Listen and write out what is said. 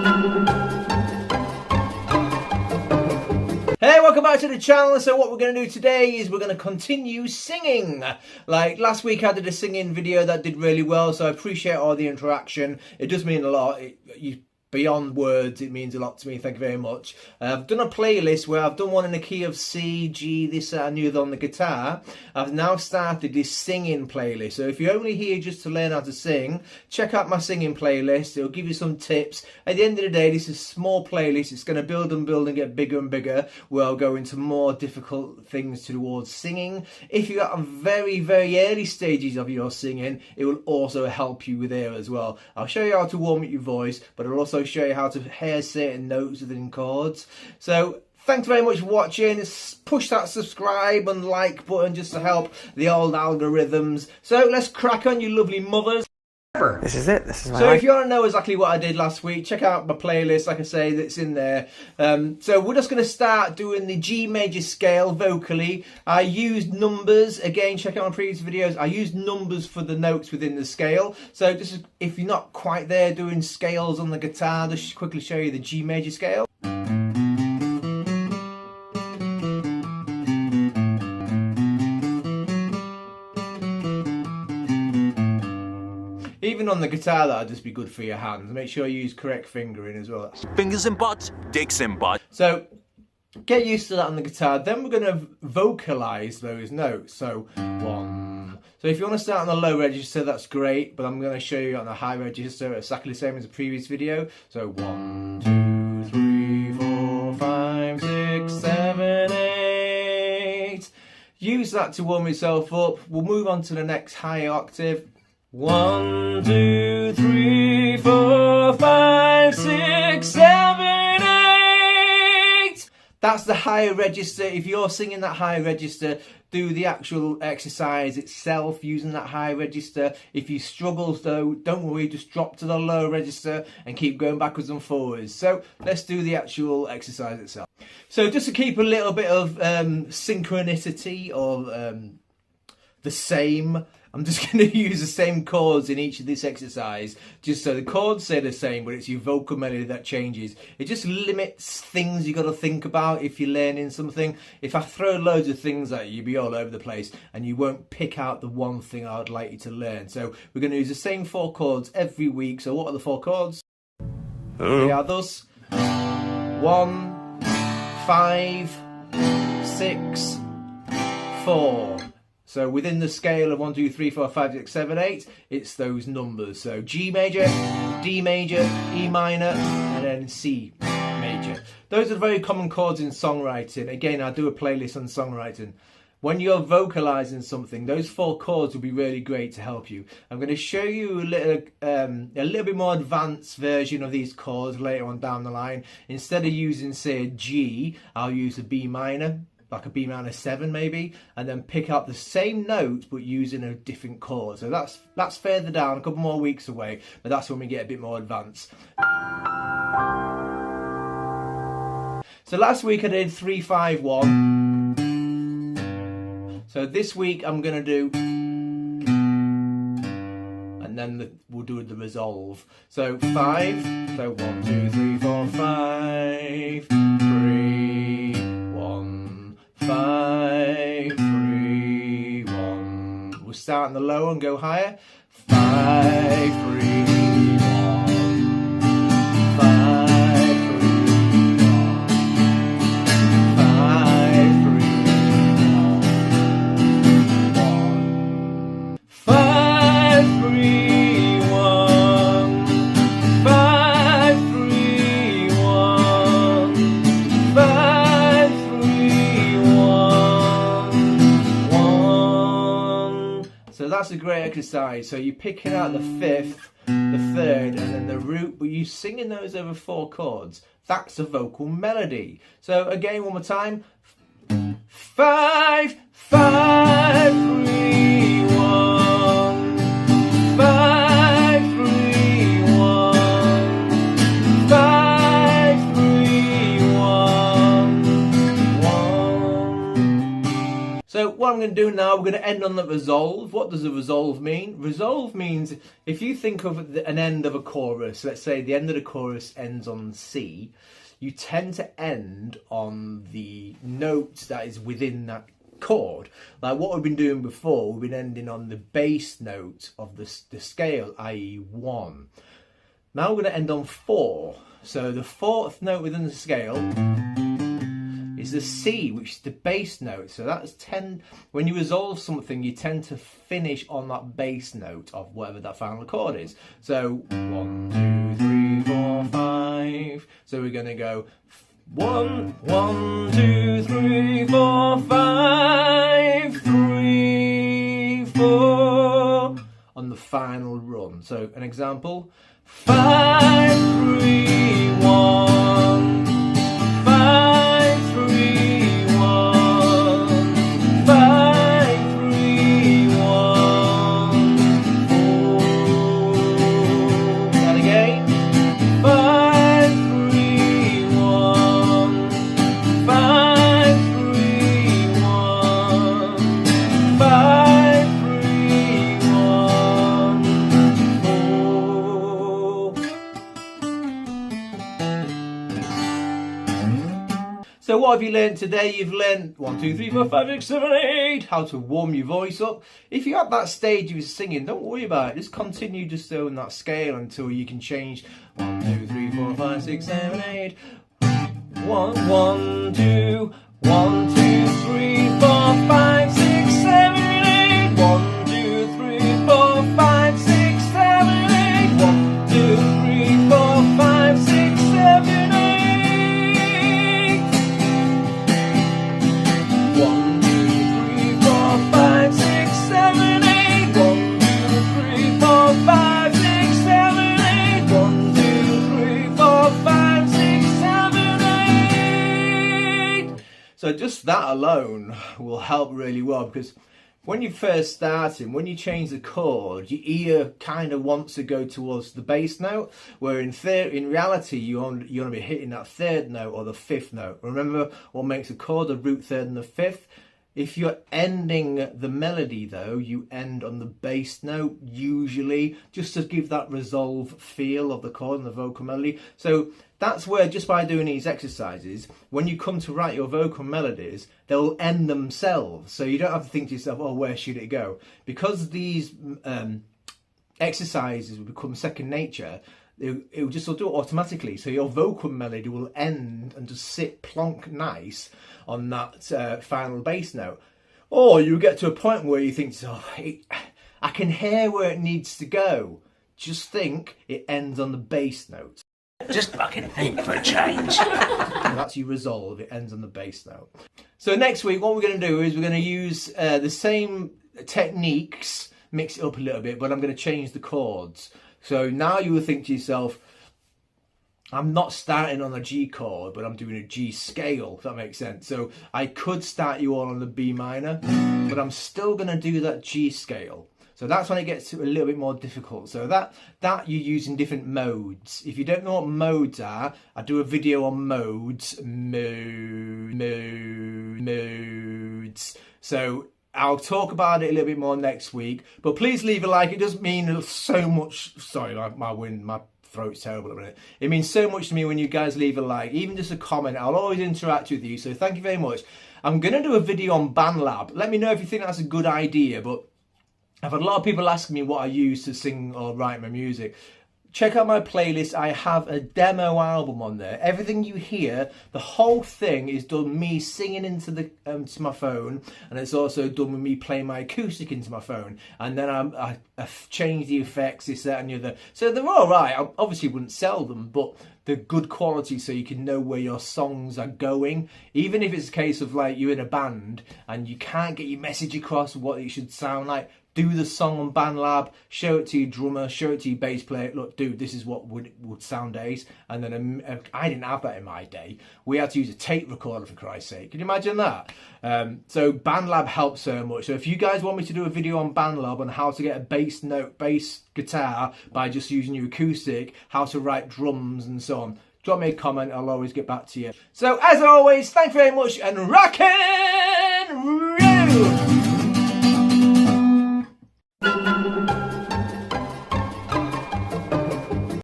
Hey, welcome back to the channel. So what we're going to do today is we're going to continue singing. Like last week I did a singing video that did really well, so I appreciate all the interaction. It does mean a lot. Beyond words, it means a lot to me. Thank you very much. I've done a playlist where I've done one in the key of C, G, this, that, and the other on the guitar. I've now started this singing playlist. So if you're only here just to learn how to sing, check out my singing playlist. It'll give you some tips. At the end of the day, this is a small playlist. It's going to build and build and get bigger and bigger, where I'll go into more difficult things towards singing. If you're at very, very early stages of your singing, it will also help you with there as well. I'll show you how to warm up your voice, but I'll also show you how to hear certain notes within chords. So thanks very much for watching. Push that subscribe and like button just to help the old algorithms. So let's crack on, you lovely mothers. This is it. This is my So life. if you want to know exactly what I did last week, check out my playlist, like I say, that's in there. So we're just going to start doing the G major scale vocally. I used numbers. Again, check out my previous videos. I used numbers for the notes within the scale. So just if you're not quite there doing scales on the guitar, just quickly show you the G major scale. Even on the guitar, that'll just be good for your hands. Make sure you use correct fingering as well. Fingers in butts, dicks in butts. So get used to that on the guitar. Then we're going to vocalize those notes. So one. So if you want to start on the low register, that's great. But I'm going to show you on the high register, exactly the same as the previous video. So 1, 2, 3, 4, 5, 6, 7, 8. Use that to warm yourself up. We'll move on to the next higher octave. 1, 2, 3, 4, 5, 6, 7, 8. That's the higher register. If you're singing that higher register, do the actual exercise itself using that high register. If you struggle though, don't worry, just drop to the low register and keep going backwards and forwards. So let's do the actual exercise itself. So just to keep a little bit of synchronicity or the same, I'm just going to use the same chords in each of this exercise, just so the chords say the same, but it's your vocal melody that changes. It just limits things you got to think about if you're learning something. If I throw loads of things at you, you'll be all over the place and you won't pick out the one thing I would like you to learn. So we're going to use the same 4 chords every week. So what are the 4 chords? They are thus: 1, 5, 6, 4. So within the scale of 1, 2, 3, 4, 5, 6, 7, 8, it's those numbers. So G major, D major, E minor, and then C major. Those are very common chords in songwriting. Again, I do a playlist on songwriting. When you're vocalizing something, those 4 chords will be really great to help you. I'm going to show you a little bit more advanced version of these chords later on down the line. Instead of using, say, a G, I'll use a B minor. Like a B minor 7 maybe, and then pick up the same notes but using a different chord. So that's further down, a couple more weeks away, but that's when we get a bit more advanced. So last week I did 3, 5, 1. So this week I'm gonna do, and then we'll do the resolve. So 5, so 1, 2, 3, 4, 5, 3, 1. 5, 3, 1. We'll start on the low and go higher. 5, 3, 1. 5, 3, 1. 5, 3, 1. 5, 3, 1. 5, 3, 1. 5, 3, 1. So that's a great exercise. So you're picking out the 5th, the 3rd, and then the root, but you're singing those over 4 chords. That's a vocal melody. So again, one more time. 5, 5, 3, 1. 5, 3, 1. 5, 3, 1. 1. So what I'm going to do now, we're going to end on the resolve. What does a resolve mean? Resolve means if you think of an end of a chorus, let's say the end of the chorus ends on C, you tend to end on the note that is within that chord. Like what we've been doing before, we've been ending on the bass note of the scale, i.e. 1. Now we're going to end on 4. So the 4th note within the scale is the C, which is the bass note. So that's when you resolve something, you tend to finish on that bass note of whatever that final chord is. So 1, 2, 3, 4, 5. So we're going to go 1, 1, 2, 3, 4, 5, 3, 4 on the final run. So an example, 5, 3, 1, 5, 3, 1, 5, 3, 1, 4. And again, 5, 3, 1, 5, 3, 1, 5, 3, 1, 4. So what have you learned today? You've learned 1, 2, 3, 4, 5, 6, 7, 8, how to warm your voice up. If you're at that stage of singing, don't worry about it. Just continue just on that scale until you can change 1, 2, 3, 4, 5, 6, 7, 8. 1, 1, 2, 1, 2, 3, 4, 5, 6, 7, 8. 1, 2, 3, 4, 5, 6, 7, 8. 1, 2, 3, 4, 5, 6, 7, 8. 1, 2, 3, 4, 5, 6, 7, 8. 1, 2, 3, 4, 5, 6, 7, 8. 1, 2, 3, 4, 5, 6, 7, 8. So just that alone will help really well, because when you're first starting, when you change the chord, your ear kind of wants to go towards the bass note, where in reality you want to be hitting that 3rd note or the 5th note. Remember what makes a chord, the root 3rd and the 5th? If you're ending the melody though, you end on the bass note usually, just to give that resolve feel of the chord and the vocal melody. So that's where, just by doing these exercises, when you come to write your vocal melodies, they'll end themselves. So you don't have to think to yourself, oh, where should it go? Because these exercises will become second nature, it will just do it automatically. So your vocal melody will end and just sit plonk nice on that final bass note. Or you get to a point where you think, oh, I can hear where it needs to go. Just think it ends on the bass note. Just fucking think for a change. And that's your resolve, it ends on the bass note. So next week what we're going to do is we're going to use the same techniques, mix it up a little bit, but I'm going to change the chords. So now you will think to yourself, I'm not starting on a G chord, but I'm doing a G scale, if that makes sense. So I could start you all on the B minor, but I'm still going to do that G scale. So that's when it gets to a little bit more difficult. So that you're using different modes. If you don't know what modes are, I do a video on modes. Modes. So I'll talk about it a little bit more next week. But please leave a like. It doesn't mean so much. Sorry, my throat's terrible at the minute. It means so much to me when you guys leave a like, even just a comment. I'll always interact with you. So thank you very much. I'm going to do a video on BandLab. Let me know if you think that's a good idea. But I've had a lot of people asking me what I use to sing or write my music. Check out my playlist. I have a demo album on there. Everything you hear, the whole thing is done me singing into the to my phone, and it's also done with me playing my acoustic into my phone. And then I've changed the effects, this, that, and the other. So they're all right. I obviously wouldn't sell them, but they're good quality, so you can know where your songs are going. Even if it's a case of like you're in a band and you can't get your message across what it should sound like, do the song on BandLab, show it to your drummer, show it to your bass player. Look, dude, this is what would sound ace. And then I didn't have that in my day. We had to use a tape recorder, for Christ's sake. Can you imagine that? So BandLab helps so much. So if you guys want me to do a video on BandLab on how to get a bass guitar by just using your acoustic, how to write drums and so on, drop me a comment. I'll always get back to you. So as always, thank you very much and rock and roll!